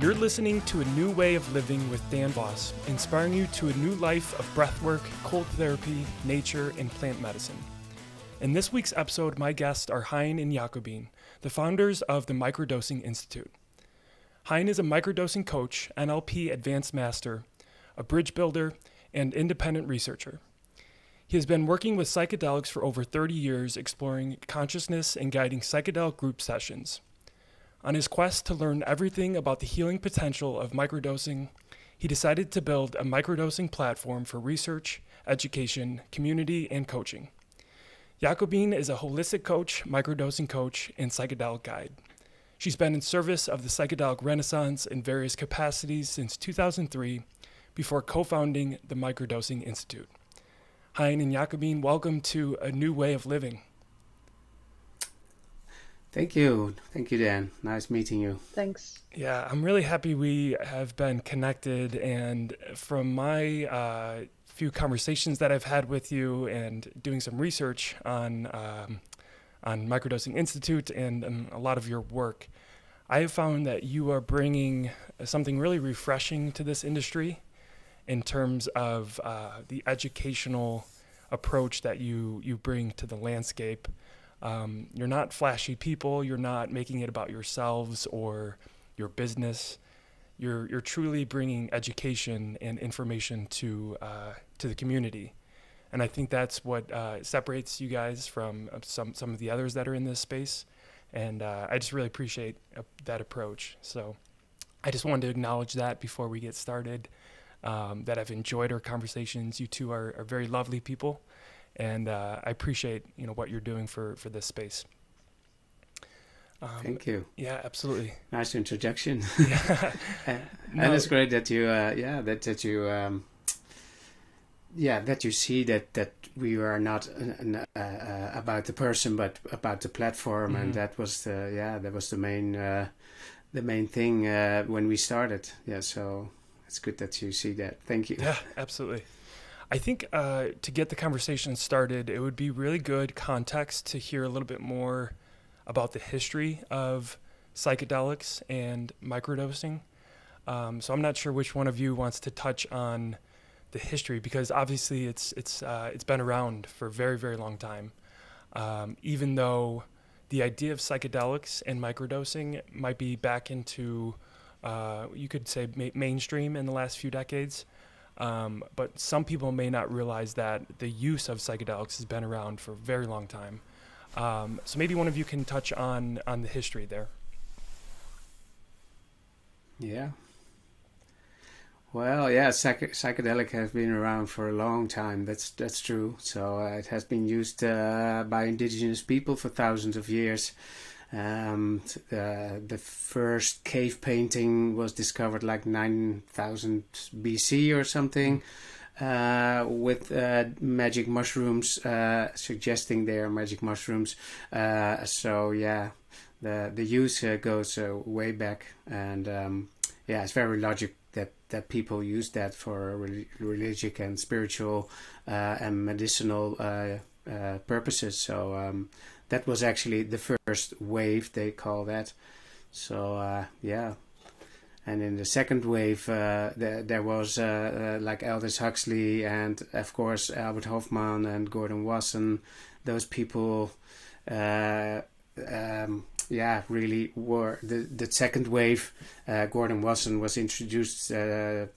You're listening to A New Way of Living with Dan Voss, inspiring you to a new life of breathwork, cold therapy, nature, and plant medicine. In this week's episode, my guests are Hein and Jakobien, the founders of the Microdosing Institute. Hein is a microdosing coach, NLP advanced master, a bridge builder, and independent researcher. He has been working with psychedelics for over 30 years, exploring consciousness and guiding psychedelic group sessions. On his quest to learn everything about the healing potential of microdosing, he decided to build a microdosing platform for research, education, community, and coaching. Jakobien is a holistic coach, microdosing coach, and psychedelic guide. She's been in service of the psychedelic renaissance in various capacities since 2003, before co-founding the Microdosing Institute. Hein and Jakobien, welcome to A New Way of Living. Thank you, Dan. Nice meeting you. Thanks. Yeah, I'm really happy we have been connected, and from my few conversations that I've had with you and doing some research on Microdosing Institute and a lot of your work, I have found that you are bringing something really refreshing to this industry in terms of the educational approach that you bring to the landscape. You're not flashy people. You're not making it about yourselves or your business. You're truly bringing education and information to the community, and I think that's what separates you guys from some of the others that are in this space. And I just really appreciate that approach. So I just wanted to acknowledge that before we get started. That I've enjoyed our conversations. You two are very lovely people, and I appreciate what you're doing for this space. Thank you. Yeah, absolutely. Nice introduction. Yeah. And it's great that you that you see that we are not about the person but about the platform, and that was the main thing when we started. Yeah, so it's good that you see that. Thank you. Yeah, absolutely. I think to get the conversation started, it would be really good context to hear a little bit more about the history of psychedelics and microdosing. So I'm not sure which one of you wants to touch on the history, because obviously it's been around for a very, very long time. Even though the idea of psychedelics and microdosing might be back into you could say mainstream in the last few decades, but some people may not realize that the use of psychedelics has been around for a very long time. So maybe one of you can touch on the history there. Yeah. Well, yeah, psychedelic has been around for a long time. That's true. So it has been used by indigenous people for thousands of years. The first cave painting was discovered like 9,000 BC or something, with magic mushrooms, suggesting they are magic mushrooms. So yeah, the use goes way back, and yeah, it's very logic that people use that for religious and spiritual and medicinal purposes. So that was actually the first wave, they call that. So yeah, and in the second wave there was like Aldous Huxley and of course Albert Hofmann and Gordon Wasson. Those people yeah, really were the second wave. Gordon Wasson was introduced to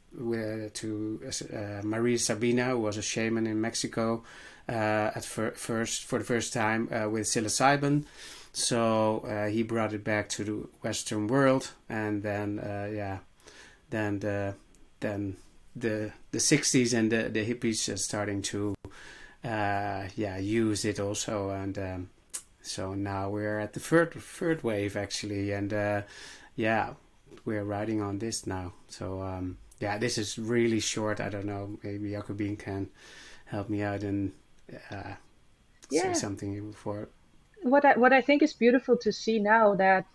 Maria Sabina, who was a shaman in Mexico, for the first time with psilocybin. So he brought it back to the Western world, and then the 60s and the hippies starting to use it also, and so now we're at the third wave actually, and yeah, we're riding on this now. So yeah, this is really short. I don't know, maybe Jakobien can help me out and say something before. What I think is beautiful to see now that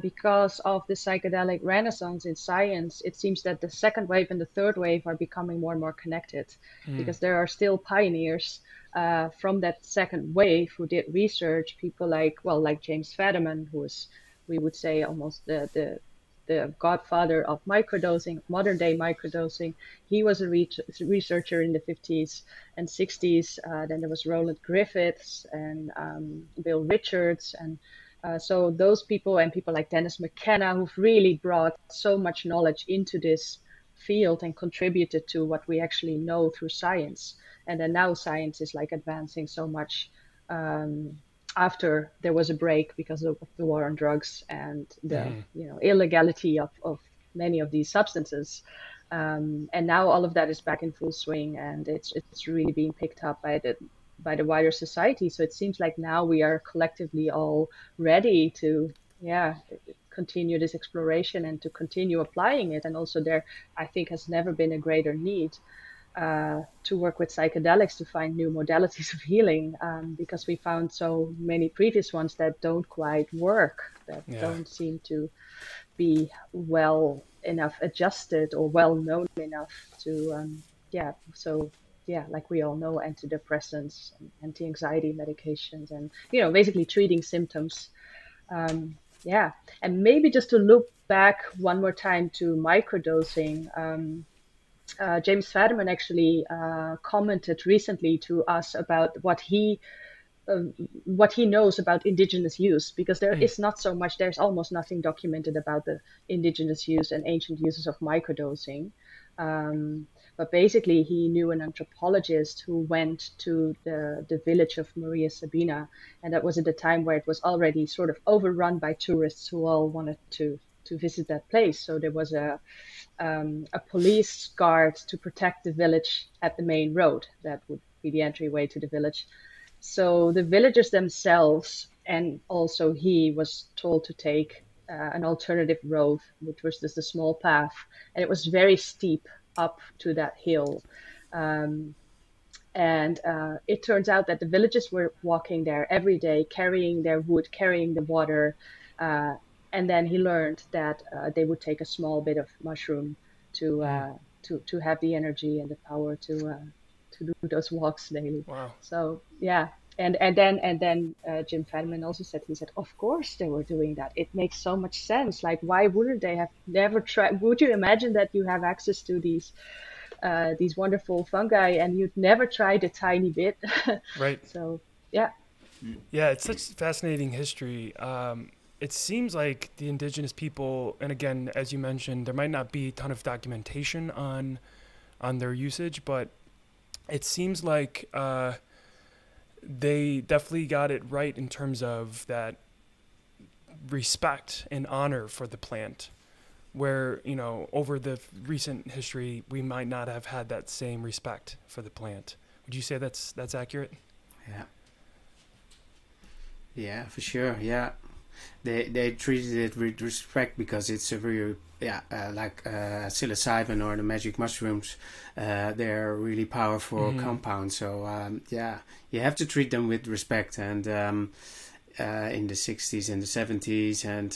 because of the psychedelic renaissance in science, it seems that the second wave and the third wave are becoming more and more connected, because there are still pioneers from that second wave who did research. People like James Fadiman, who was, we would say, almost the the godfather of microdosing, modern day microdosing. He was a researcher in the 50s and 60s. Then there was Roland Griffiths and Bill Richards. And so those people and people like Dennis McKenna, who've really brought so much knowledge into this field and contributed to what we actually know through science. And then now science is like advancing so much after there was a break because of the war on drugs and the illegality of many of these substances. And now all of that is back in full swing, and it's really being picked up by the wider society. So it seems like now we are collectively all ready to continue this exploration and to continue applying it. And also there, I think, has never been a greater need to work with psychedelics to find new modalities of healing, because we found so many previous ones that don't quite work, that don't seem to be well enough adjusted or well known enough to, like we all know, antidepressants, and anti-anxiety medications, and, basically treating symptoms. And maybe just to look back one more time to microdosing, James Fadiman actually commented recently to us about what he knows about indigenous use, because there is not so much, there's almost nothing documented about the indigenous use and ancient uses of microdosing. But basically, he knew an anthropologist who went to the village of Maria Sabina, and that was at a time where it was already sort of overrun by tourists who all wanted to visit that place. So there was a police guard to protect the village at the main road. That would be the entryway to the village. So the villagers themselves, and also he, was told to take an alternative road, which was just a small path, and it was very steep up to that hill. And it turns out that the villagers were walking there every day, carrying their wood, carrying the water. And then he learned that they would take a small bit of mushroom to have the energy and the power to do those walks daily. Wow. So and then Jim Fadiman also said, of course they were doing that. It makes so much sense. Like, why wouldn't they have never tried? Would you imagine that you have access to these wonderful fungi and you'd never tried a tiny bit? Right. So yeah, it's such fascinating history. It seems like the indigenous people, and again, as you mentioned, there might not be a ton of documentation on their usage, but it seems like they definitely got it right in terms of that respect and honor for the plant, where, over the recent history, we might not have had that same respect for the plant. Would you say that's accurate? Yeah, for sure. Yeah. They treated it with respect because it's a very like psilocybin or the magic mushrooms. They're really powerful compounds. So you have to treat them with respect. And in the 60s and the 70s, and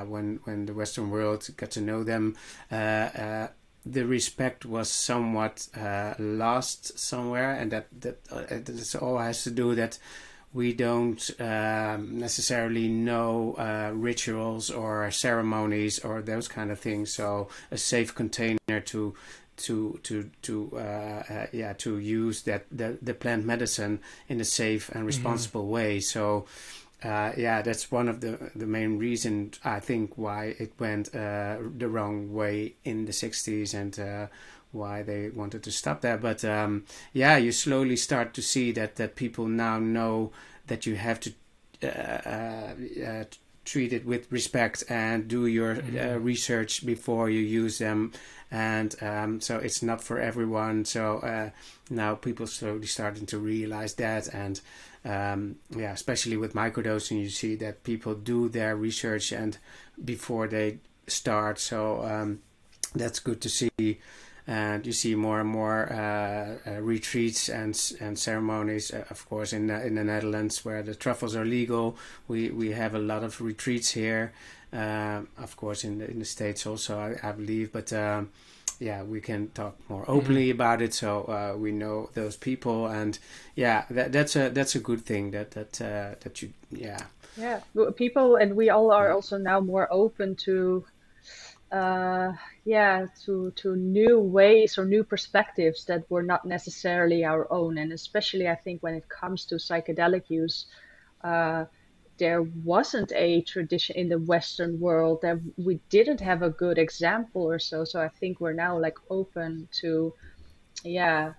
when the Western world got to know them, the respect was somewhat lost somewhere, and that all has to do that. We don't necessarily know rituals or ceremonies or those kind of things. So a safe container to use the plant medicine in a safe and responsible way. So that's one of the main reasons, I think, why it went the wrong way in the 60s, and why they wanted to stop that. But you slowly start to see that people now know that you have to treat it with respect and do your research before you use them. And so it's not for everyone. So now people slowly starting to realize that. And especially with microdosing, you see that people do their research and before they start. So that's good to see. And you see more and more retreats and ceremonies. Of course, in the Netherlands, where the truffles are legal, we have a lot of retreats here. Of course, in the States also, I believe. But we can talk more openly about it, so we know those people, and that's a good thing that you. Yeah, people, and we all are also now more open to to new ways or new perspectives that were not necessarily our own. And especially, I think when it comes to psychedelic use, uh, there wasn't a tradition in the Western world that we didn't have a good example or so. So I think we're now like open to, yeah,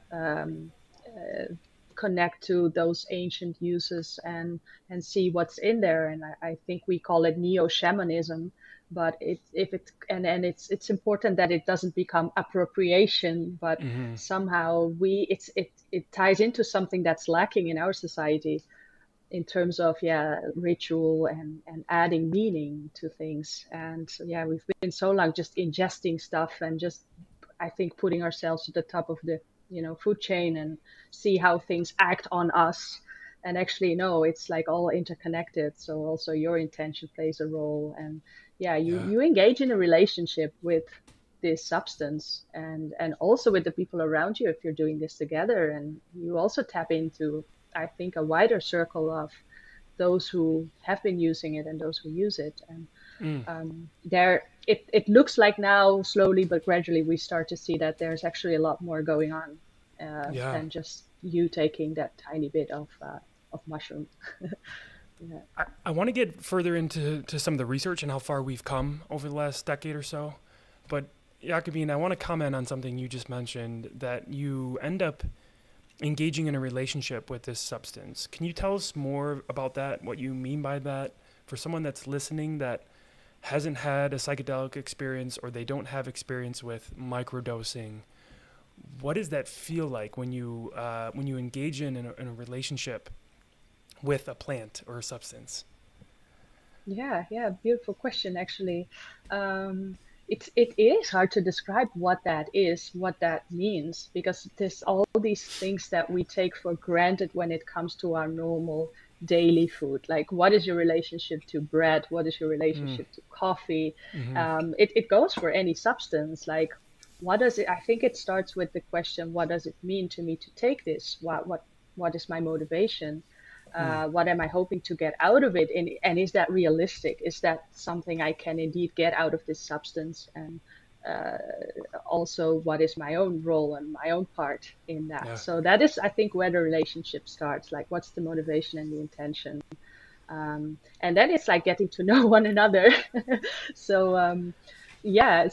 connect to those ancient uses and see what's in there. And I think we call it neo shamanism, but it's important that it doesn't become appropriation, but Mm-hmm. somehow it ties into something that's lacking in our society in terms of ritual and adding meaning to things. And so, yeah, we've been so long just ingesting stuff and just, I think, putting ourselves at the top of the food chain and see how things act on us. And actually, no, it's like all interconnected. So also your intention plays a role. And yeah, Yeah. you engage in a relationship with this substance and also with the people around you if you're doing this together. And you also tap into, I think, a wider circle of those who have been using it and those who use it. And Mm. it looks like now slowly but gradually we start to see that there's actually a lot more going on Yeah. than just you taking that tiny bit of mushroom. Yeah. I want to get further into some of the research and how far we've come over the last decade or so. But Jakobien, I want to comment on something you just mentioned, that you end up engaging in a relationship with this substance. Can you tell us more about that, what you mean by that, for someone that's listening that hasn't had a psychedelic experience or they don't have experience with microdosing? What does that feel like when you engage in a relationship with a plant or a substance? Yeah, beautiful question actually. It is hard to describe what that is, what that means, because there's all these things that we take for granted when it comes to our normal daily food. Like, what is your relationship to bread? What is your Mm. relationship to coffee? Mm-hmm. It goes for any substance. Like, what does it? I think it starts with the question, what does it mean to me to take this? What is my motivation? Mm. What am I hoping to get out of it? And is that realistic? Is that something I can indeed get out of this substance? And uh, also, what is my own role and my own part in that? Yeah. So that is, I think, where the relationship starts. Like, what's the motivation and the intention? And then it's like getting to know one another. So so Yeah.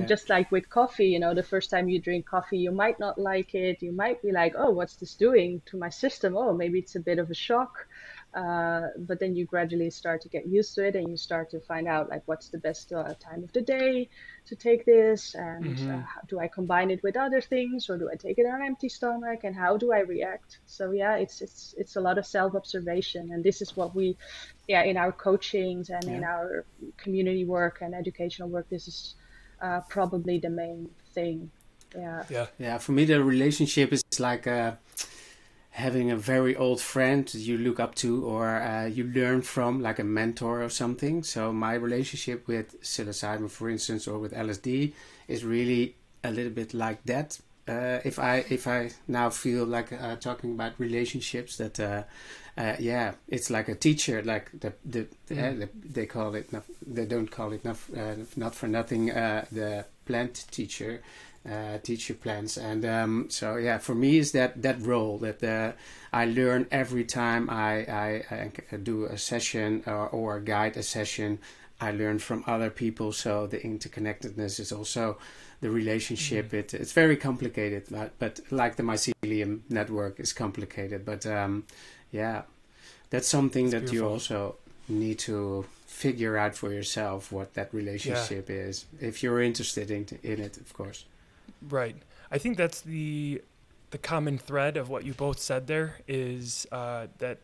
just like with coffee, the first time you drink coffee, you might not like it. You might be like, oh, what's this doing to my system? Oh, maybe it's a bit of a shock. But then you gradually start to get used to it, and you start to find out like what's the best time of the day to take this, and Mm-hmm. do I combine it with other things, or do I take it on an empty stomach, and how do I react? So yeah, it's a lot of self-observation, and this is what we, in our coachings and in Yeah. our community work and educational work, this is probably the main thing. Yeah. Yeah. Yeah. For me, the relationship is like having a very old friend you look up to or you learn from, like a mentor or something. So my relationship with psilocybin, for instance, or with LSD is really a little bit like that. If I now feel like talking about relationships, that it's like a teacher, like they call it, they don't call it not for nothing, the plant teacher. Teacher plants, and so yeah, for me is that role that I learn every time I do a session or guide a session. I learn from other people, so the interconnectedness is also the relationship. Mm-hmm. It's very complicated, but like the Mycelium Network is complicated, but yeah, that's something It's that you beautiful. also need to figure out for yourself, what that Yeah. relationship is, if you're interested in it, of course. Right. I think that's the common thread of what you both said there is that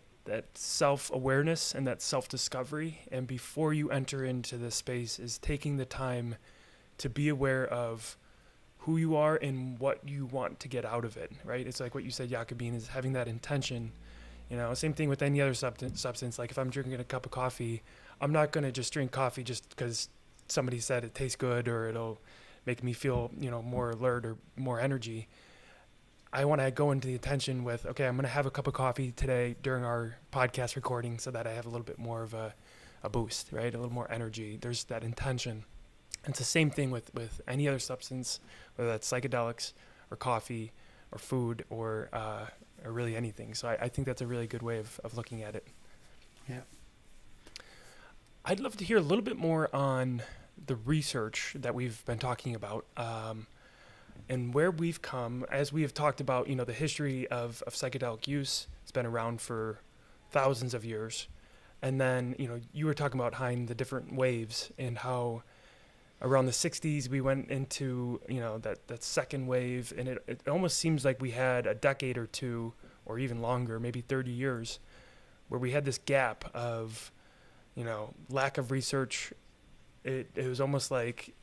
self-awareness and that self-discovery. And before you enter into this space is taking the time to be aware of who you are and what you want to get out of it, right? It's like what you said, Jakobien, is having that intention. Same thing with any other substance. Like if I'm drinking a cup of coffee, I'm not going to just drink coffee just because somebody said it tastes good or it'll make me feel, more alert or more energy. I want to go into the attention with, okay, I'm going to have a cup of coffee today during our podcast recording so that I have a little bit more of a boost, right? A little more energy. There's that intention. It's the same thing with any other substance, whether that's psychedelics or coffee or food or really anything. So I think that's a really good way of looking at it. Yeah. I'd love to hear a little bit more on the research that we've been talking about, and where we've come, as we have talked about, the history of psychedelic use. It's been around for thousands of years. And then, you were talking about, Hein, the different waves and how around the 60s we went into, that second wave. And it almost seems like we had a decade or two, or even longer, maybe 30 years, where we had this gap of, lack of research. It was almost like,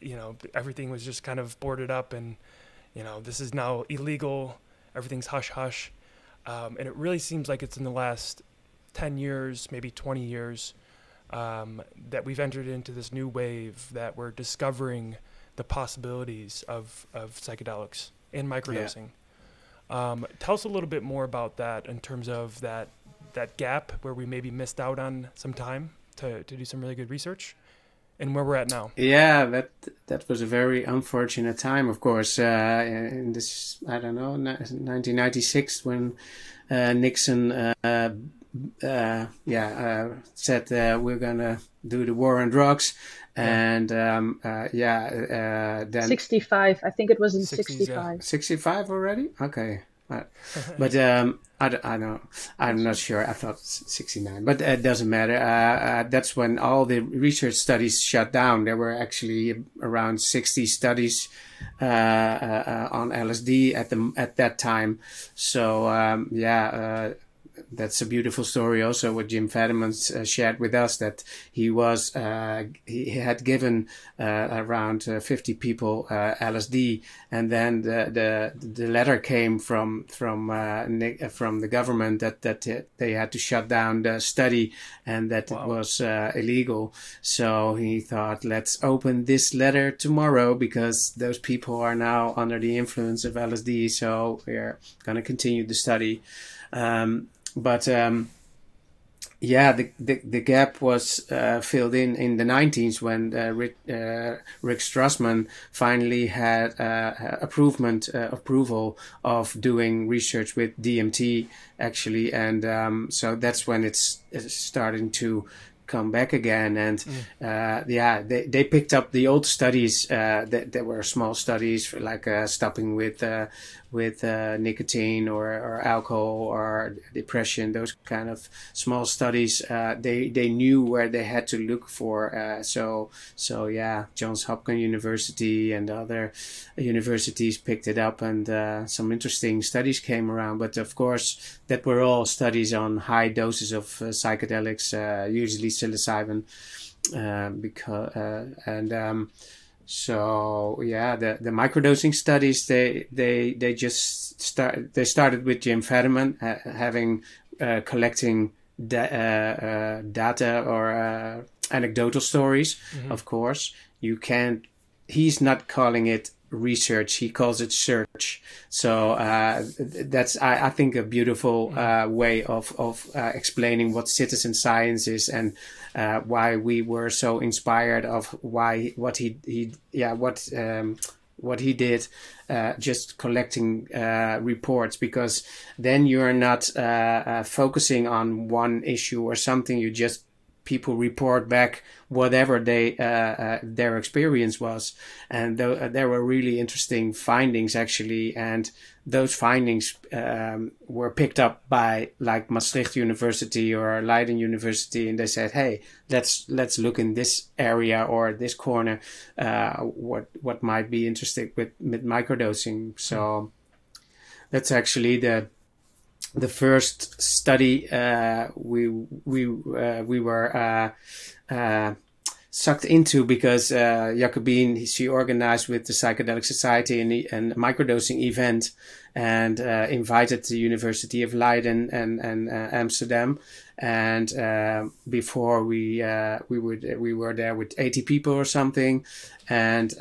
everything was just kind of boarded up and, this is now illegal. Everything's hush hush. And it really seems like it's in the last 10 years, maybe 20 years, that we've entered into this new wave that we're discovering the possibilities of psychedelics and microdosing. Yeah. Tell us a little bit more about that in terms of that gap where we maybe missed out on some time to do some really good research, and where we're at now. Yeah, that was a very unfortunate time, of course, in this, 1996, when Nixon said we're gonna do the war on drugs, and then 65. I think it was in 65. 65 already. Okay, but I'm not sure. I thought 69, but it doesn't matter. That's when all the research studies shut down. There were actually around 60 studies on LSD at that time. So that's a beautiful story. Also, what Jim Fadiman shared with us, that he had given around 50 people LSD, and then the letter came from the government that they had to shut down the study and that it was illegal. So he thought, let's open this letter tomorrow because those people are now under the influence of LSD. So we're going to continue the study. But the gap was filled in the 90s when Rick Strassman finally had approval of doing research with DMT, actually, and so that's when it's starting to come back again. And they picked up the old studies that were small studies, like stopping with nicotine or alcohol or depression, those kind of small studies. They knew where they had to look for. So Johns Hopkins University and other universities picked it up, and some interesting studies came around. But of course, that were all studies on high doses of psychedelics, usually psilocybin, So the microdosing studies, they started with Jim Fadiman having collecting data or anecdotal stories. Mm-hmm. Of course, he's not calling it research, he calls it search. So that's I think a beautiful way of explaining what citizen science is, and why we were so inspired of what he did, just collecting reports, because then you're not focusing on one issue or something. People report back whatever their experience was, and there were really interesting findings, actually, and those findings were picked up by like Maastricht University or Leiden University, and they said, hey, let's look in this area or this corner, what might be interesting with microdosing. So that's actually the first study we were sucked into, because Jakobien, she organized with the Psychedelic Society and a microdosing event, and invited the University of Leiden and Amsterdam. And before we were there with 80 people or something, and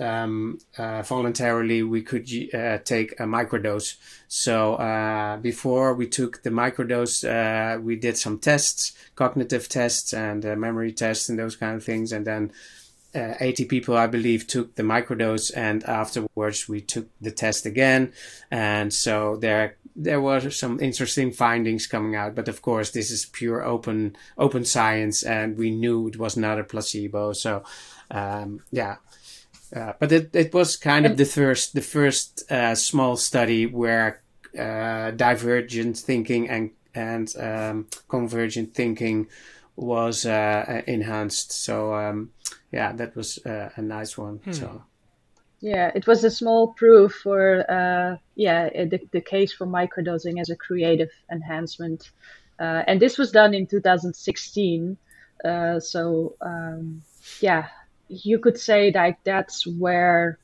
voluntarily we could take a microdose. So before we took the microdose, we did some tests, cognitive tests and memory tests and those kind of things. And then 80 people, I believe, took the microdose, and afterwards we took the test again. And so there were some interesting findings coming out. But of course, this is pure open science, and we knew it was not a placebo. So but it was kind of the first small study where divergent thinking and convergent thinking was enhanced. So that was a nice one. So yeah, it was a small proof for the case for microdosing as a creative enhancement, and this was done in 2016. You could say that that's where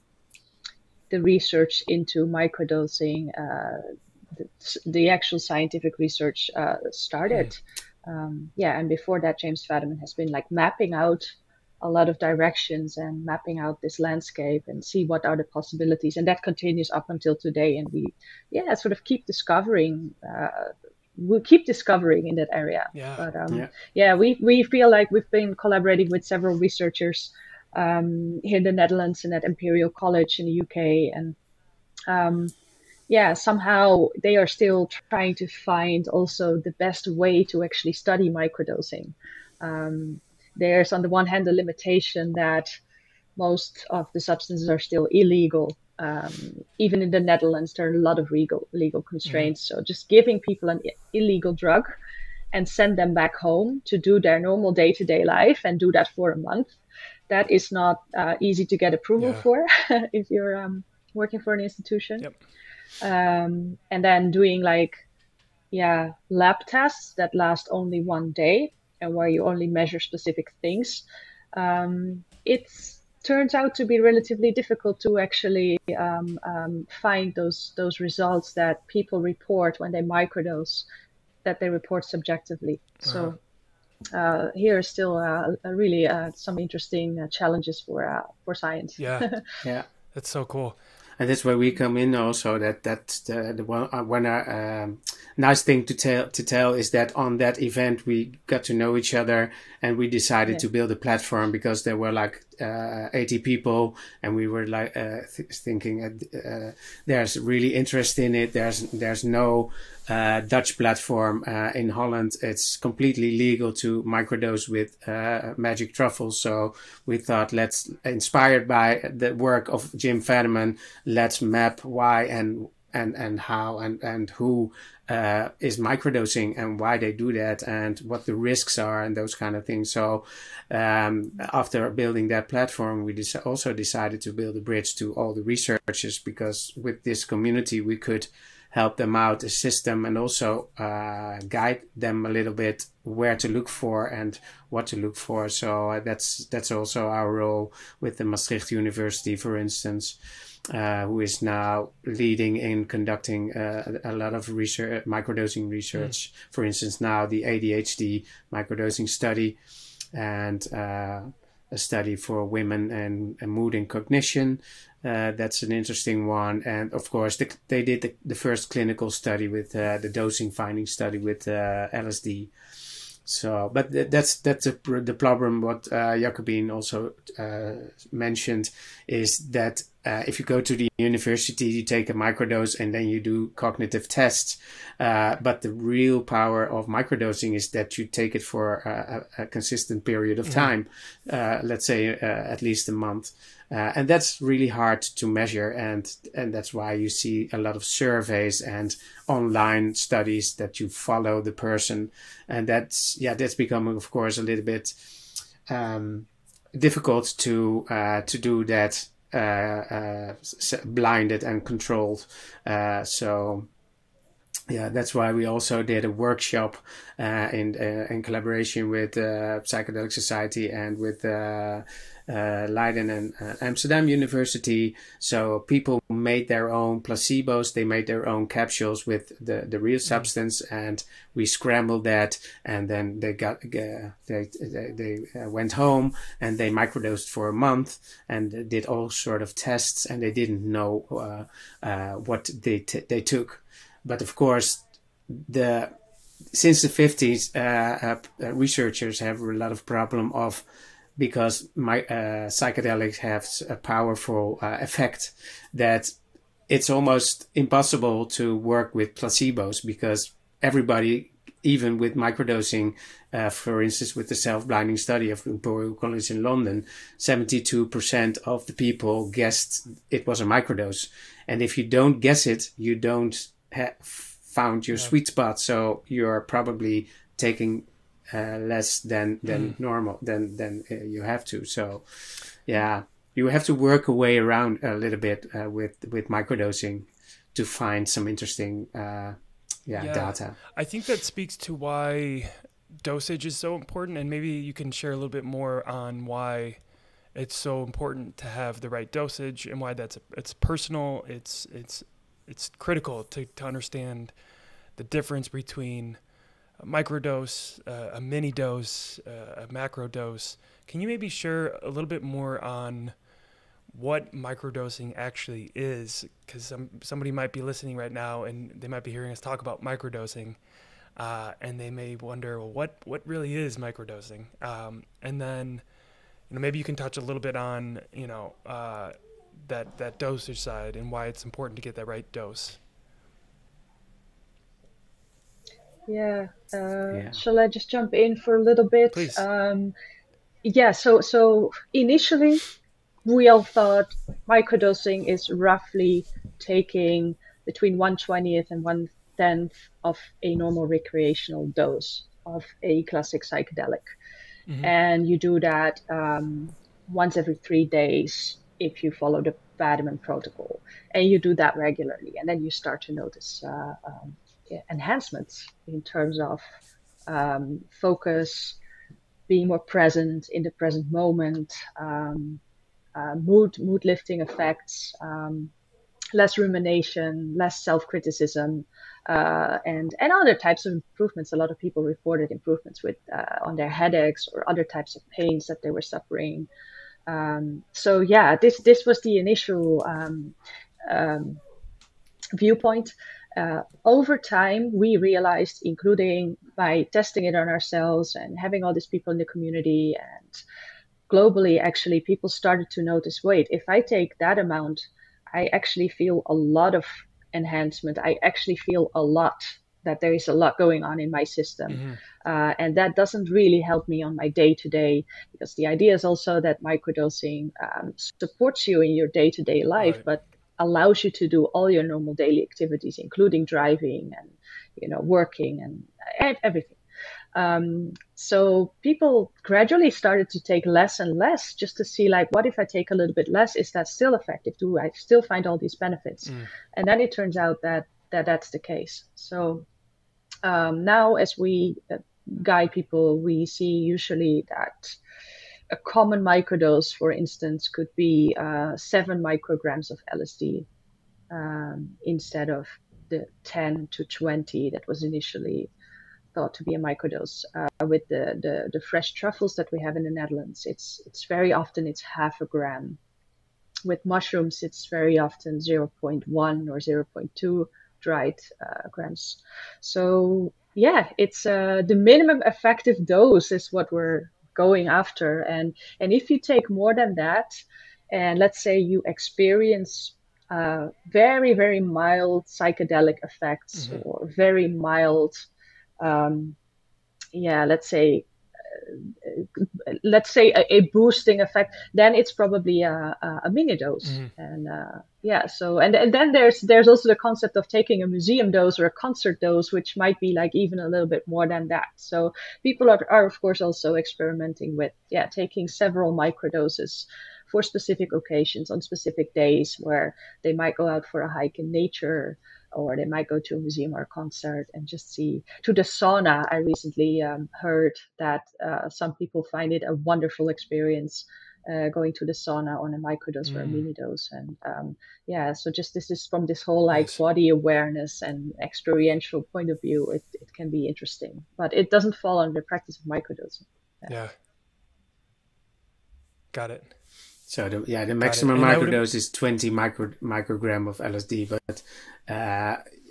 the research into microdosing, the actual scientific research started. And before that, James Fadiman has been like mapping out a lot of directions and mapping out this landscape and see what are the possibilities, and that continues up until today. And we sort of keep discovering we'll keep discovering in that area. We feel like we've been collaborating with several researchers here in the Netherlands and at Imperial College in the UK, and somehow they are still trying to find also the best way to actually study microdosing. There's on the one hand the limitation that most of the substances are still illegal. Even in the Netherlands, there are a lot of legal constraints. So just giving people an illegal drug and send them back home to do their normal day-to-day life and do that for a month, that is not easy to get approval for if you're working for an institution. Yep. And then doing lab tests that last only one day and where you only measure specific things. It turns out to be relatively difficult to actually find those results that people report when they microdose, that they report subjectively. So here is still really some interesting challenges for science. Yeah, yeah, that's so cool. And that's where we come in also. That's the one nice thing to tell is that on that event we got to know each other, and we decided to build a platform because there were 80 people, and we were thinking there's really interest in it. There's no Dutch platform in Holland. It's completely legal to microdose with magic truffles. So we thought, let's, inspired by the work of Jim Fadiman, let's map why and how and who is microdosing and why they do that and what the risks are and those kind of things. So after building that platform, we also decided to build a bridge to all the researchers, because with this community we could help them out, assist them, and also guide them a little bit where to look for and what to look for. So that's also our role with the Maastricht University, for instance, who is now leading in conducting a lot of research, microdosing research. For instance, now the ADHD microdosing study, and a study for women and mood and cognition. That's an interesting one. And of course, they did the first clinical study with the dosing finding study with LSD. So, but that's the problem. What Jakobien also mentioned is that if you go to the university, you take a microdose and then you do cognitive tests. But the real power of microdosing is that you take it for a consistent period of time, let's say at least a month. And that's really hard to measure, and that's why you see a lot of surveys and online studies that you follow the person, and that's becoming, of course, a little bit difficult to do that blinded and controlled. So that's why we also did a workshop in collaboration with Psychedelic Society and with Leiden and Amsterdam University. So people made their own placebos, they made their own capsules with the real substance, and we scrambled that, and then they went home and they microdosed for a month and did all sort of tests, and they didn't know what they took. But of course, since the 50s, researchers have a lot of problem of because psychedelics have a powerful effect that it's almost impossible to work with placebos, because everybody, even with microdosing, for instance, with the self-blinding study of Imperial College in London, 72% of the people guessed it was a microdose. And if you don't guess it, you don't have found your sweet spot. So you're probably taking less than normal, than you have to. So, yeah. You have to work a way around a little bit with microdosing to find some interesting data. I think that speaks to why dosage is so important, and maybe you can share a little bit more on why it's so important to have the right dosage and why it's personal. It's critical to understand the difference between a microdose, a mini dose, a macro dose. Can you maybe share a little bit more on what microdosing actually is? Because somebody might be listening right now and they might be hearing us talk about microdosing, and they may wonder, well, what really is microdosing? And then, maybe you can touch a little bit on, that dosage side and why it's important to get that right dose. Shall I just jump in for a little bit? Please. So initially we all thought microdosing is roughly taking between 1/20th and 1/10th of a normal recreational dose of a classic psychedelic. Mm-hmm. And you do that once every 3 days if you follow the Vadiman protocol, and you do that regularly, and then you start to notice enhancements in terms of focus, being more present in the present moment, mood lifting effects, less rumination, less self-criticism, and other types of improvements. A lot of people reported improvements with on their headaches or other types of pains that they were suffering. This was the initial viewpoint. Over time, we realized, including by testing it on ourselves and having all these people in the community and globally, actually, people started to notice, wait, if I take that amount, I actually feel a lot of enhancement. I actually feel a lot, that there is a lot going on in my system. Mm-hmm. And that doesn't really help me on my day-to-day, because the idea is also that microdosing supports you in your day-to-day life, right, but allows you to do all your normal daily activities, including driving and working and everything. So people gradually started to take less and less, just to see, like, what if I take a little bit less? Is that still effective? Do I still find all these benefits? And then it turns out that that's the case. So now, as we guide people, we see usually that a common microdose, for instance, could be 7 micrograms of LSD instead of the 10 to 20 that was initially thought to be a microdose. With the fresh truffles that we have in the Netherlands, it's very often it's half a gram. With mushrooms, it's very often 0.1 or 0.2 dried grams. So it's the minimum effective dose is what we're going after. And if you take more than that, and let's say you experience very, very mild psychedelic effects, mm-hmm, or very mild, let's say a boosting effect, then it's probably a mini dose. Mm-hmm. And and then there's also the concept of taking a museum dose or a concert dose, which might be like even a little bit more than that. So people are of course also experimenting with taking several microdoses for specific occasions on specific days, where they might go out for a hike in nature, or they might go to a museum or a concert and just see. To the sauna, I recently heard that some people find it a wonderful experience going to the sauna on a microdose or a mini dose. And so just this is from this whole body awareness and experiential point of view, it can be interesting, but it doesn't fall under the practice of microdosing. Yeah. Got it. So the maximum microdose is 20 microgram of LSD, but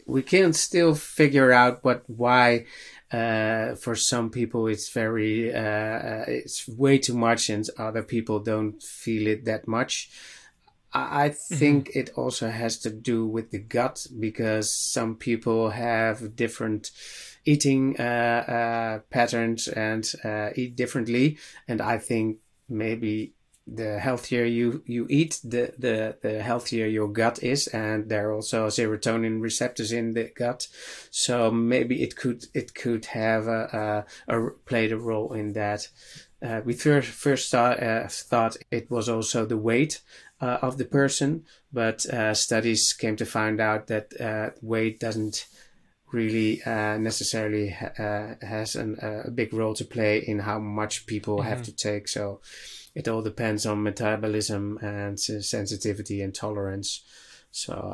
we can still figure out why For some people, it's very it's way too much, and other people don't feel it that much. I think it also has to do with the gut, because some people have different eating patterns and eat differently. And I think maybe the healthier you eat, the healthier your gut is. And there are also serotonin receptors in the gut. So maybe it could have played a role in that. We first thought it was also the weight of the person, but studies came to find out that weight doesn't really necessarily has a big role to play in how much people have to take. So it all depends on metabolism and sensitivity and tolerance. So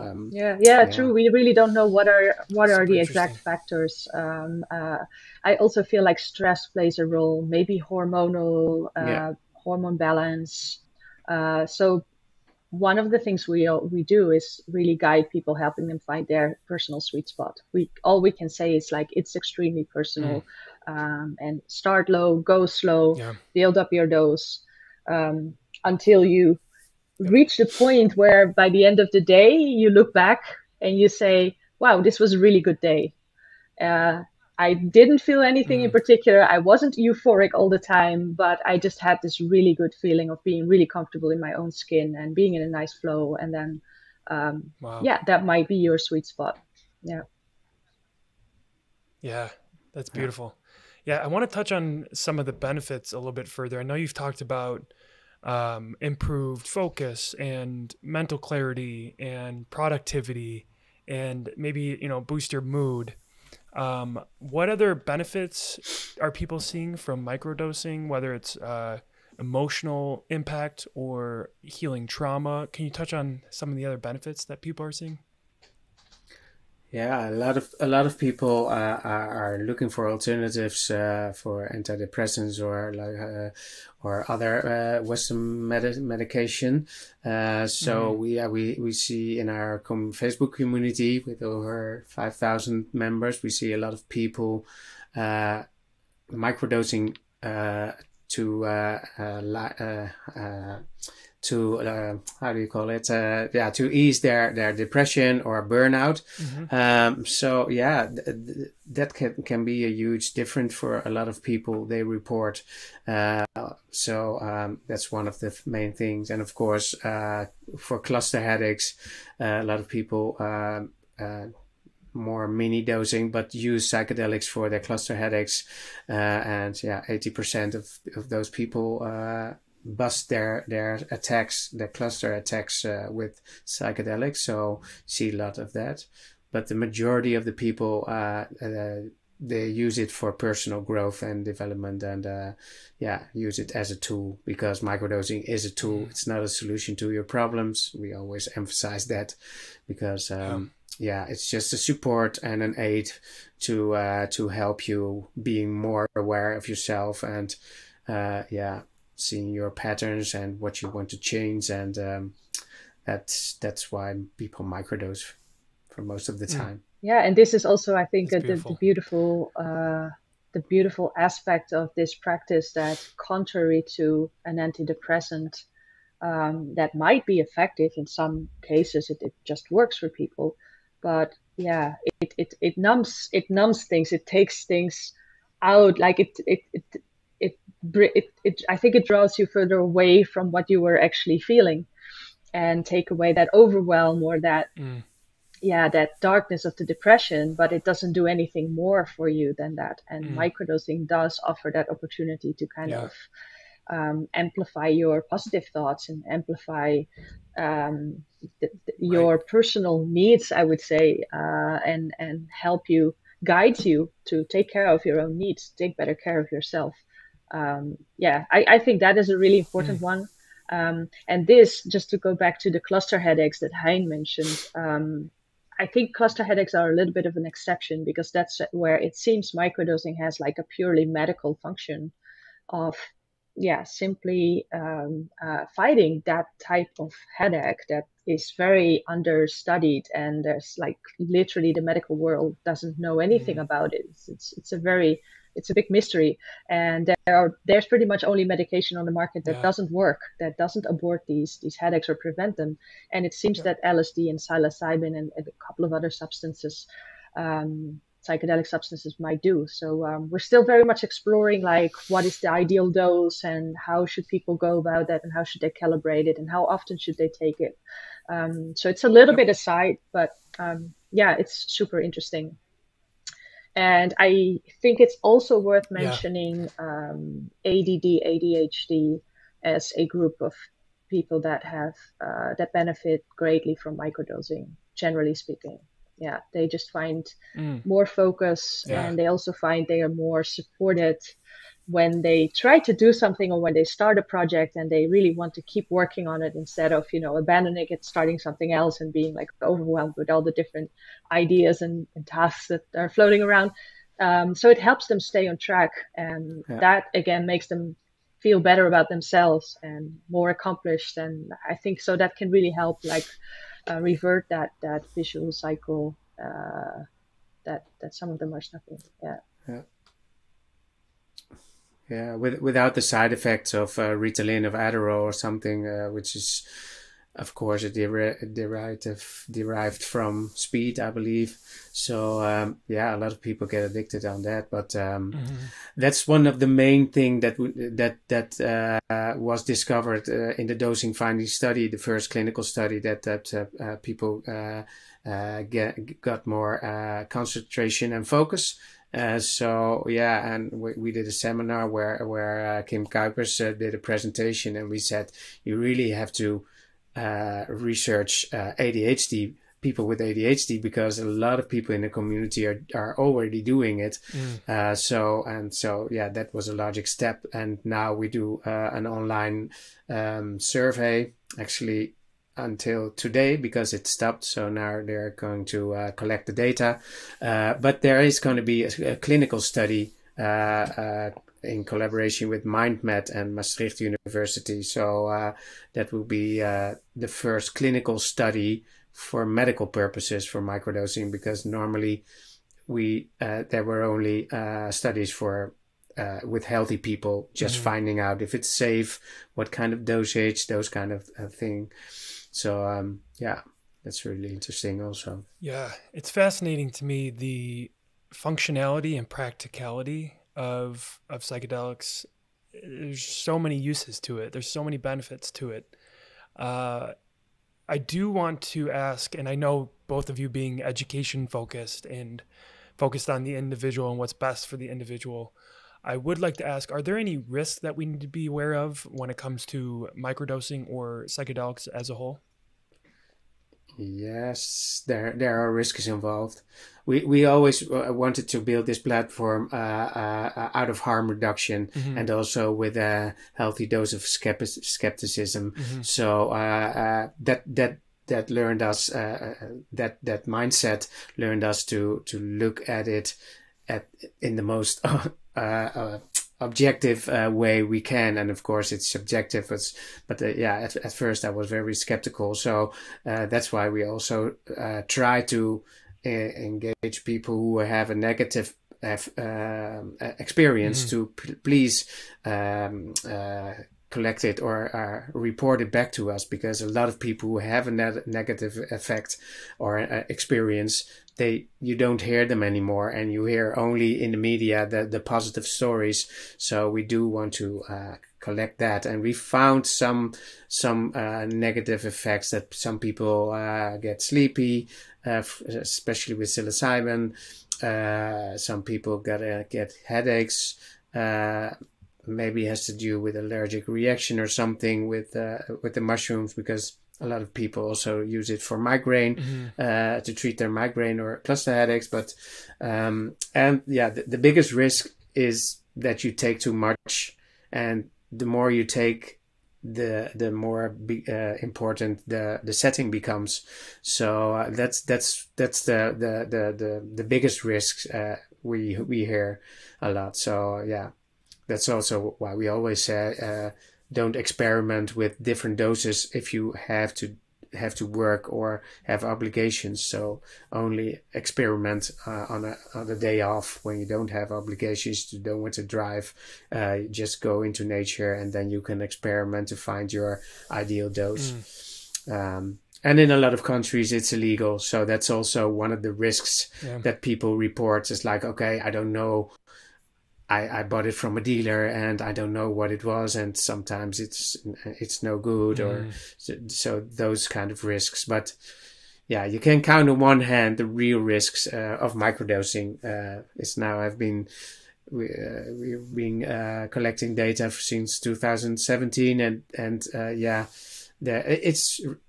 true. We really don't know what are the exact factors. I also feel like stress plays a role, maybe hormonal hormone balance. So one of the things we do is really guide people, helping them find their personal sweet spot. All we can say is like it's extremely personal, and start low, go slow, build up your dose until you reach the point where by the end of the day you look back and you say, wow, this was a really good day. I didn't feel anything in particular. I wasn't euphoric all the time, but I just had this really good feeling of being really comfortable in my own skin and being in a nice flow. And then that might be your sweet spot. Yeah, that's beautiful. Yeah, I want to touch on some of the benefits a little bit further. I know you've talked about improved focus and mental clarity and productivity and maybe, boost your mood. What other benefits are people seeing from microdosing, whether it's emotional impact or healing trauma? Can you touch on some of the other benefits that people are seeing? Yeah, a lot of people are looking for alternatives for antidepressants or other Western medication. So we see in our Facebook community with over 5,000 members, we see a lot of people microdosing to how do you call it? To ease their depression or burnout. So that can be a huge difference for a lot of people. They report. So that's one of the main things. And of course, for cluster headaches, a lot of people more mini dosing, but use psychedelics for their cluster headaches. And 80% of those people bust their cluster attacks with psychedelics. So see a lot of that, but the majority of the people they use it for personal growth and development, and use it as a tool, because microdosing is a tool. It's not a solution to your problems. We always emphasize that, because it's just a support and an aid to help you being more aware of yourself and seeing your patterns and what you want to change. And that's why people microdose for most of the time. Yeah, and this is also, I think, the beautiful aspect of this practice, that contrary to an antidepressant that might be effective in some cases, it just works for people. But it numbs things. It takes things out. Like I think it draws you further away from what you were actually feeling, and take away that overwhelm or that that darkness of the depression, but it doesn't do anything more for you than that. And microdosing does offer that opportunity to kind of amplify your positive thoughts and amplify your personal needs, I would say, and help you, guide you to take care of your own needs, take better care of yourself. I think that is a really important one. And this, just to go back to the cluster headaches that Hein mentioned, I think cluster headaches are a little bit of an exception, because that's where it seems microdosing has like a purely medical function of simply fighting that type of headache that is very understudied, and there's like literally the medical world doesn't know anything about it. It's a big mystery, and there's pretty much only medication on the market that doesn't work, that doesn't abort these headaches or prevent them. And it seems that LSD and psilocybin and a couple of other substances, psychedelic substances, might do. So we're still very much exploring like what is the ideal dose and how should people go about that and how should they calibrate it and how often should they take it. So it's a little bit aside, but it's super interesting. And I think it's also worth mentioning ADD, ADHD as a group of people that have that benefit greatly from microdosing, generally speaking. Yeah, they just find more focus, and they also find they are more supported when they try to do something or when they start a project and they really want to keep working on it instead of, abandoning it, starting something else and being like overwhelmed with all the different ideas and tasks that are floating around. So it helps them stay on track, and that again makes them feel better about themselves and more accomplished. And I think so that can really help like revert that visual cycle that some of them are stuck in. Without the side effects of Ritalin, of Adderall or something, which is of course derived from speed, I believe. So a lot of people get addicted on that, but that's one of the main thing that was discovered in the dosing finding study, the first clinical study, that people got more concentration and focus. And we did a seminar where Kim Kuipers did a presentation, and we said you really have to research ADHD, people with ADHD, because a lot of people in the community are already doing it. That was a logic step. And now we do an online survey, actually until today, because it stopped. So now they're going to collect the data. But there is going to be a clinical study in collaboration with MindMed and Maastricht University. So that will be the first clinical study for medical purposes for microdosing, because normally there were only studies for with healthy people, just finding out if it's safe, what kind of dosage, those kind of thing. So that's really interesting also. Yeah, it's fascinating to me, the functionality and practicality of psychedelics. There's so many uses to it. There's so many benefits to it. I do want to ask, and I know both of you being education focused and focused on the individual and what's best for the individual, I would like to ask, are there any risks that we need to be aware of when it comes to microdosing or psychedelics as a whole? Yes, there are risks involved. We always wanted to build this platform out of harm reduction, and also with a healthy dose of skepticism. So that learned us that mindset learned us to look at it in the most objective way we can. And of course it's subjective, but at first I was very skeptical. So that's why we also try to engage people who have a negative experience to please collect it or report it back to us, because a lot of people who have a negative effect or experience, you don't hear them anymore, and you hear only in the media the positive stories. So we do want to collect that, and we found some negative effects, that some people get sleepy, especially with psilocybin. Some people get headaches. Maybe it has to do with allergic reaction or something with the mushrooms, because a lot of people also use it for migraine, to treat their migraine or cluster headaches. But the biggest risk is that you take too much, and the more you take, the more important the setting becomes. So that's the biggest risks we hear a lot. So that's also why we always say don't experiment with different doses if you have to work or have obligations. So only experiment on a day off when you don't have obligations, you don't want to drive. Just go into nature, and then you can experiment to find your ideal dose. And in a lot of countries it's illegal, so that's also one of the risks that people report. Is like, okay, I don't know, I bought it from a dealer and I don't know what it was, and sometimes it's no good, or so those kind of risks. But yeah, you can count on one hand the real risks of microdosing. We've been collecting data since 2017, and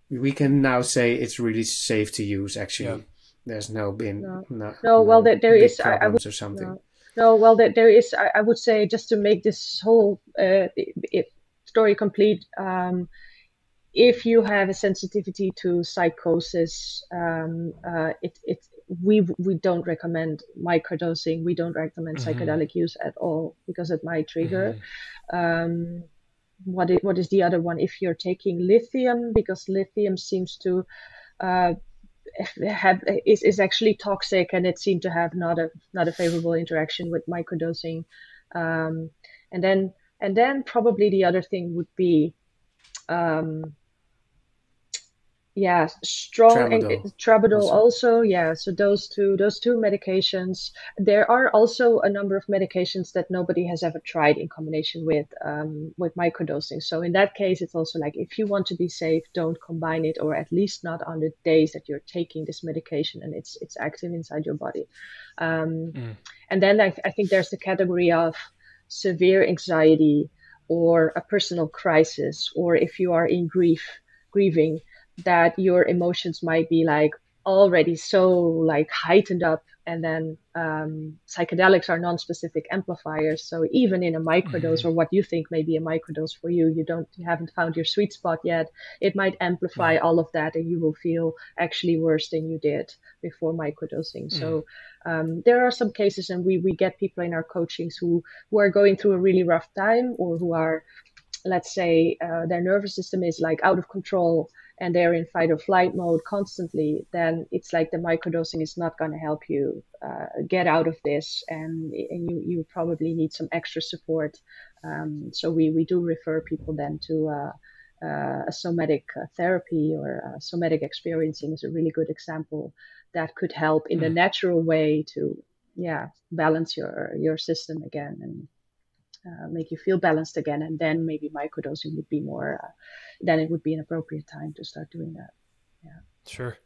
we can now say it's really safe to use. Actually, there's there is problems or something. No, well, there is. I would say, just to make this whole story complete, if you have a sensitivity to psychosis, we don't recommend microdosing. We don't recommend psychedelic use at all, because it might trigger. What is the other one? If you're taking lithium, because lithium seems to is actually toxic, and it seemed to have not a favorable interaction with microdosing. And then probably the other thing would be strong tramadol also. So those two medications. There are also a number of medications that nobody has ever tried in combination with microdosing. So in that case, it's also like, if you want to be safe, don't combine it, or at least not on the days that you're taking this medication and it's active inside your body. And then I think there's the category of severe anxiety or a personal crisis, or if you are in grieving, that your emotions might be like already so like heightened up, and then psychedelics are non-specific amplifiers. So even in a microdose, or what you think may be a microdose for you, you haven't found your sweet spot yet, it might amplify all of that, and you will feel actually worse than you did before microdosing. So there are some cases, and we get people in our coachings who are going through a really rough time, or who are, let's say, their nervous system is like out of control and they're in fight or flight mode constantly. Then it's like the microdosing is not going to help you get out of this, and you probably need some extra support. So we do refer people then to a somatic therapy, or somatic experiencing is a really good example that could help in the natural way to balance your system again, and make you feel balanced again. And then maybe microdosing would be more, then it would be an appropriate time to start doing that. Yeah. Sure.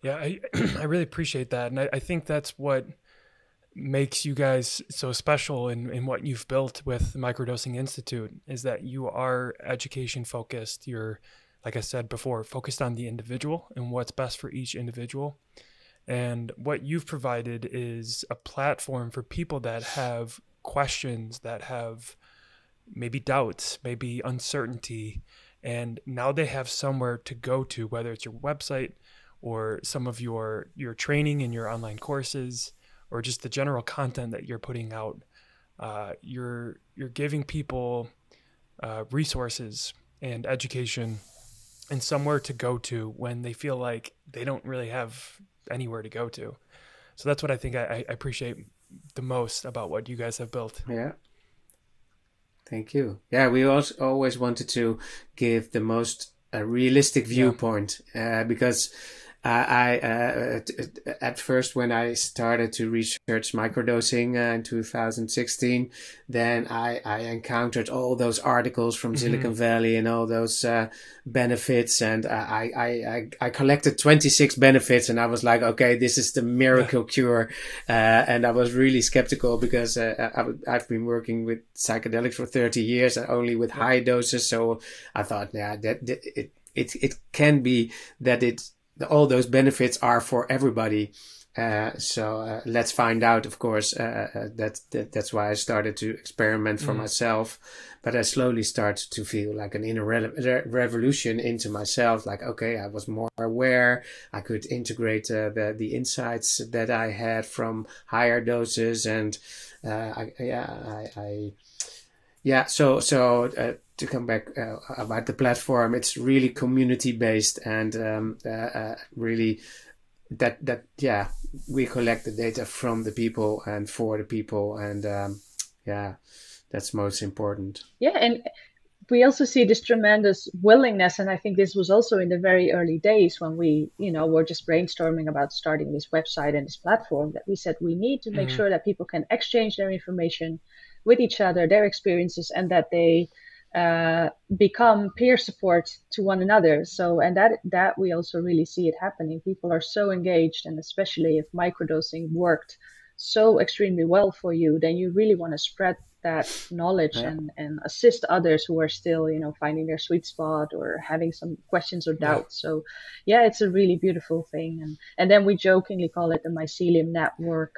Yeah. I really appreciate that. And I think that's what makes you guys so special in what you've built with the Microdosing Institute, is that you are education focused. You're, like I said before, focused on the individual and what's best for each individual. And what you've provided is a platform for people that have questions, that have maybe doubts, maybe uncertainty, and now they have somewhere to go to, whether it's your website or some of your training and your online courses, or just the general content that you're putting out. You're giving people resources and education and somewhere to go to when they feel like they don't really have anywhere to go to. So that's what I think I appreciate the most about what you guys have built. Yeah. Thank you. Yeah, we also always wanted to give the most realistic viewpoint, because at first, when I started to research microdosing in 2016, then I encountered all those articles from Silicon Valley and all those benefits, and I collected 26 benefits, and I was like, okay, this is the miracle cure, and I was really skeptical, because I've been working with psychedelics for 30 years, and only with high doses, so I thought, that it can be that all those benefits are for everybody. So let's find out, of course. That's why I started to experiment for myself. But I slowly started to feel like an inner revolution into myself. Like, okay, I was more aware. I could integrate the insights that I had from higher doses. And Yeah, to come back about the platform, it's really community based, and really that yeah, we collect the data from the people and for the people, and yeah, that's most important. Yeah, and we also see this tremendous willingness, and I think this was also in the very early days when we, were just brainstorming about starting this website and this platform, that we said we need to make sure that people can exchange their information with each other, their experiences, and that they become peer support to one another. So, and that we also really see it happening. People are so engaged, and especially if microdosing worked so extremely well for you, then you really want to spread that knowledge and assist others who are still, finding their sweet spot or having some questions or doubts. So yeah, it's a really beautiful thing. And then we jokingly call it the Mycelium Network,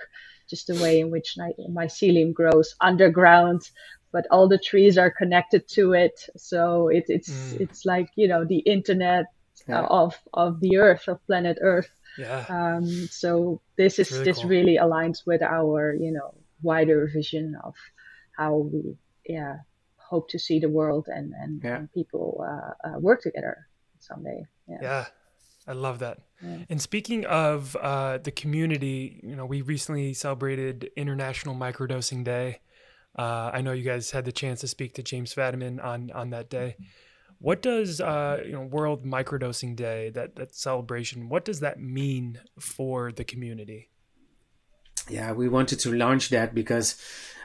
just the way in which mycelium grows underground, but all the trees are connected to it. So it's like, the internet of the earth, of planet Earth. Yeah. So this really cool. really aligns with our, wider vision of how we hope to see the world and people work together someday. Yeah, I love that. And speaking of the community, we recently celebrated International Microdosing Day. I know you guys had the chance to speak to James Fadiman on that day. What does World Microdosing Day, that celebration, what does that mean for the community? Yeah, we wanted to launch that because,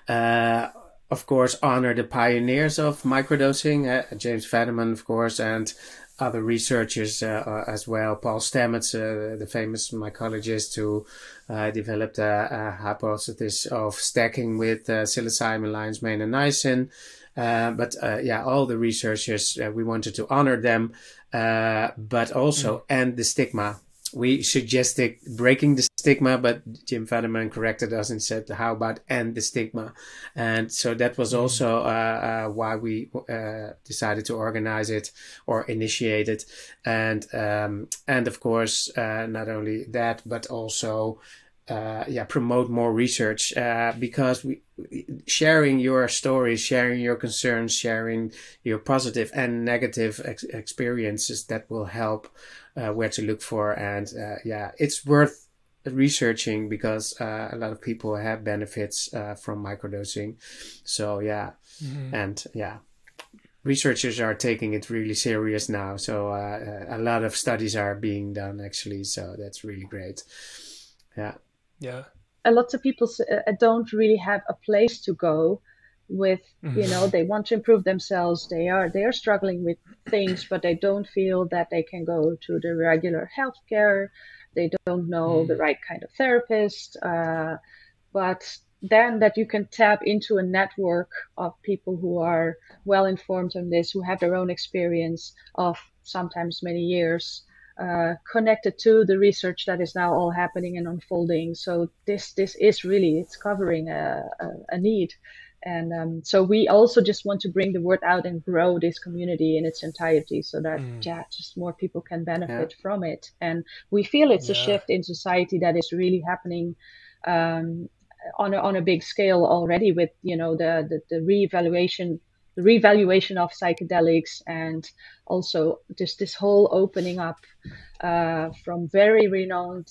of course, honor the pioneers of microdosing, James Fadiman, of course, and other researchers as well. Paul Stamets, the famous mycologist who developed a hypothesis of stacking with psilocybin, lion's mane, and niacin. But all the researchers, we wanted to honor them, but also end the stigma. We suggested breaking the stigma, but Jim Fadiman corrected us and said, how about end the stigma? And so that was also why we decided to organize it or initiate it. And of course, not only that, but also promote more research, because sharing your stories, sharing your concerns, sharing your positive and negative experiences, that will help where to look for. And it's worth researching because a lot of people have benefits from microdosing. So researchers are taking it really serious now. So a lot of studies are being done actually. So that's really great. Yeah. Lots of people don't really have a place to go with, they want to improve themselves. They are struggling with things, but they don't feel that they can go to the regular healthcare. They don't know the right kind of therapist. But then that you can tap into a network of people who are well informed on this, who have their own experience of sometimes many years, connected to the research that is now all happening and unfolding. So this is really, it's covering a need. And so we also just want to bring the word out and grow this community in its entirety so that just more people can benefit from it. And we feel it's a shift in society that is really happening on a big scale already, with the reevaluation of psychedelics, and also just this whole opening up from very renowned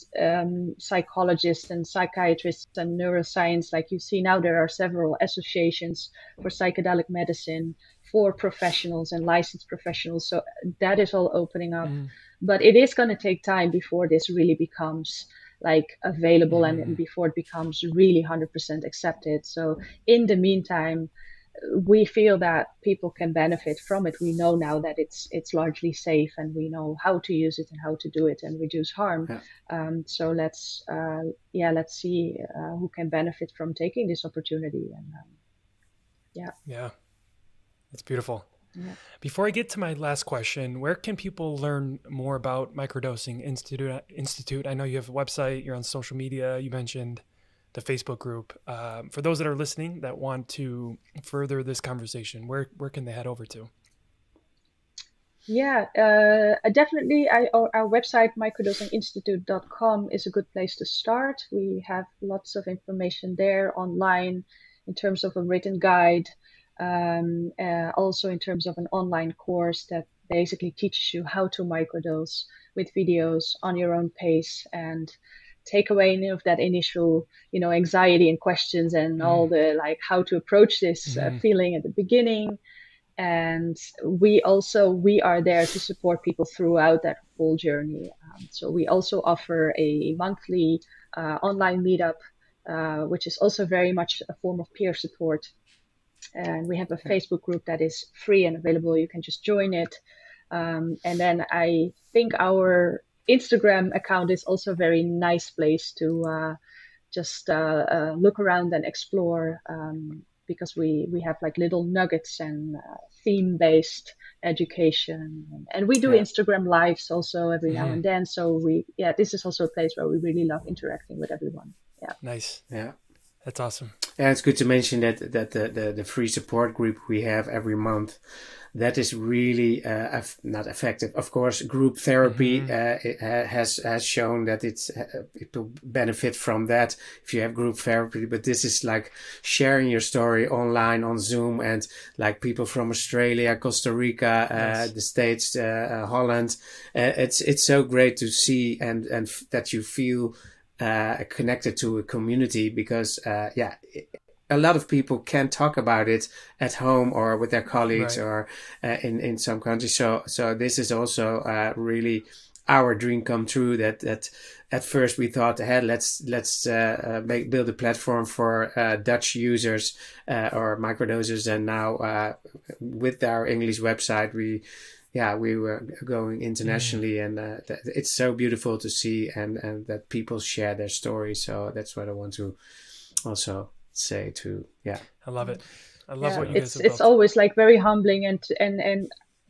psychologists and psychiatrists and neuroscience. Like you see now, there are several associations for psychedelic medicine for professionals and licensed professionals. So that is all opening up. But it is going to take time before this really becomes like available and before it becomes really 100% accepted. So in the meantime, we feel that people can benefit from it. We know now that it's largely safe, and we know how to use it and how to do it and reduce harm. So let's see who can benefit from taking this opportunity. And that's beautiful. Before I get to my last question, where can people learn more about Microdosing Institute? I know you have a website, you're on social media, you mentioned the Facebook group. For those that are listening that want to further this conversation, where can they head over to? Definitely. Our website, microdosinginstitute.com, is a good place to start. We have lots of information there online in terms of a written guide. Also in terms of an online course that basically teaches you how to microdose with videos on your own pace and take away any of that initial, anxiety and questions and all the like how to approach this feeling at the beginning. And we are there to support people throughout that whole journey. So we also offer a monthly online meetup, which is also very much a form of peer support. And we have a Facebook group that is free and available. You can just join it. And then I think our Instagram account is also a very nice place to just look around and explore, because we have like little nuggets and theme-based education. And we do Instagram lives also every now and then. So this is also a place where we really love interacting with everyone. Yeah. Nice. Yeah. That's awesome. Yeah, it's good to mention that the free support group we have every month, that is really not effective. Of course, group therapy has shown that people benefit from that if you have group therapy. But this is like sharing your story online on Zoom, and like people from Australia, Costa Rica, the States, Holland. It's so great to see and that you feel connected to a community, because a lot of people can't talk about it at home or with their colleagues or in some countries. So this is also really our dream come true. That at first we thought, hey, let's build a platform for Dutch users or microdosers, and now with our English website we were going internationally, and it's so beautiful to see and that people share their stories. So that's what I want to also say too. Yeah, I love it. I love what you guys have It's built. always like very humbling, and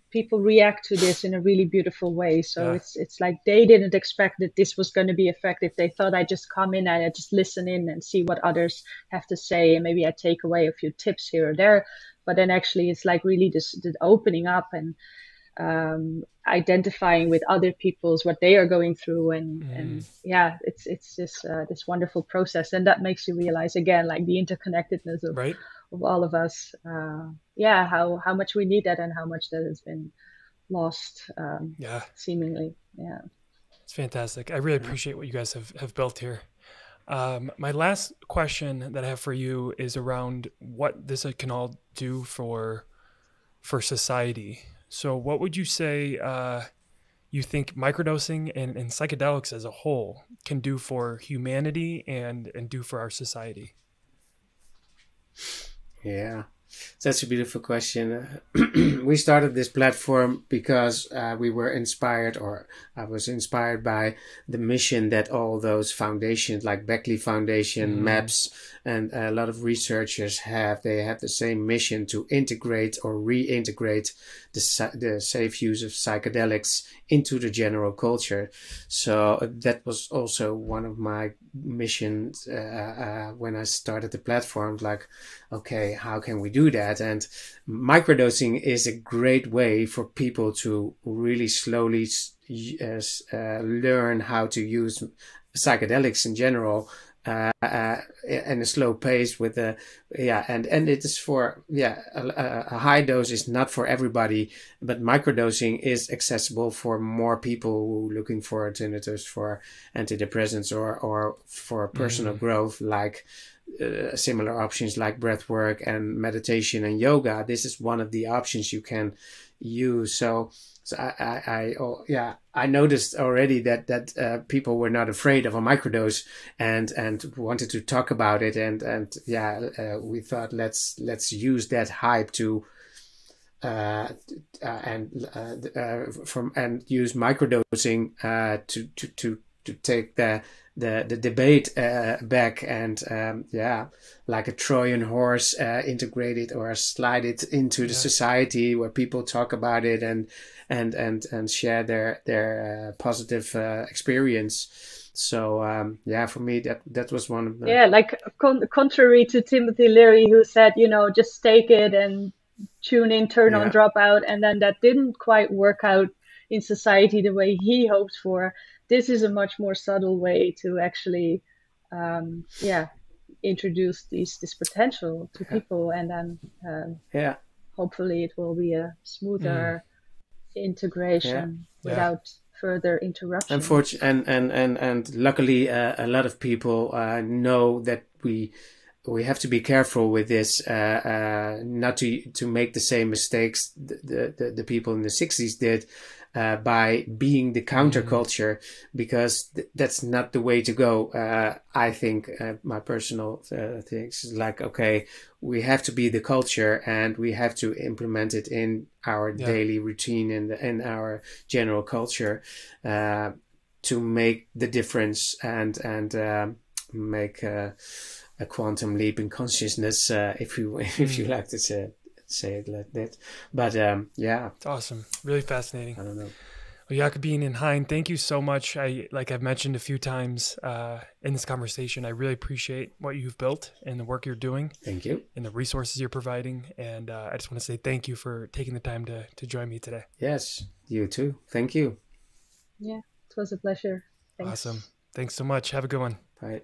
people react to this in a really beautiful way. So it's like they didn't expect that this was going to be effective. They thought I just come in and I just listen in and see what others have to say, and maybe I take away a few tips here or there. But then actually it's like really just the opening up and identifying with other people's what they are going through, and it's this wonderful process, and that makes you realize again like the interconnectedness of all of us. How much we need that and how much that has been lost. Seemingly. It's fantastic. I really appreciate what you guys have built here. My last question that I have for you is around what this can all do for society. So what would you say you think microdosing and psychedelics as a whole can do for humanity and do for our society? Yeah, that's a beautiful question. We started this platform because we were inspired, or I was inspired by the mission that all those foundations like Beckley Foundation, MAPS, and a lot of researchers have. They have the same mission to integrate or reintegrate the safe use of psychedelics into the general culture. So that was also one of my missions when I started the platform. Like, okay, how can we do that? And microdosing is a great way for people to really slowly learn how to use psychedelics in general, in a slow pace with and it is for a high dose is not for everybody, but microdosing is accessible for more people who are looking for alternatives for antidepressants or for personal growth, like similar options like breath work and meditation and yoga. This is one of the options you can use. So I noticed already that people were not afraid of a microdose and wanted to talk about it, and we thought let's use that hype to use microdosing to take the debate back, and like a Trojan horse, integrate it or slide it into the society where people talk about it and share their positive experience. So for me that was one of the like contrary to Timothy Leary, who said, just take it and tune in, turn on, drop out, and then that didn't quite work out in society the way he hoped for. This is a much more subtle way to actually introduce this potential to people, and then hopefully it will be a smoother integration without further interruption. And luckily, a lot of people know that we have to be careful with this, not to make the same mistakes the people in the 60s did, by being the counterculture, because that's not the way to go. I think my personal things is like, okay, we have to be the culture and we have to implement it in our daily routine and in our general culture, to make the difference and make a quantum leap in consciousness, if you like to say it like that. But it's awesome, really fascinating. I don't know. Well, Jakobien and Hein, thank you so much. Like I've mentioned a few times in this conversation, I really appreciate what you've built and the work you're doing. Thank you. And the resources you're providing. And I just want to say thank you for taking the time to join me today. Yes, you too. Thank you. Yeah, it was a pleasure. Thanks. Awesome. Thanks so much. Have a good one. Bye.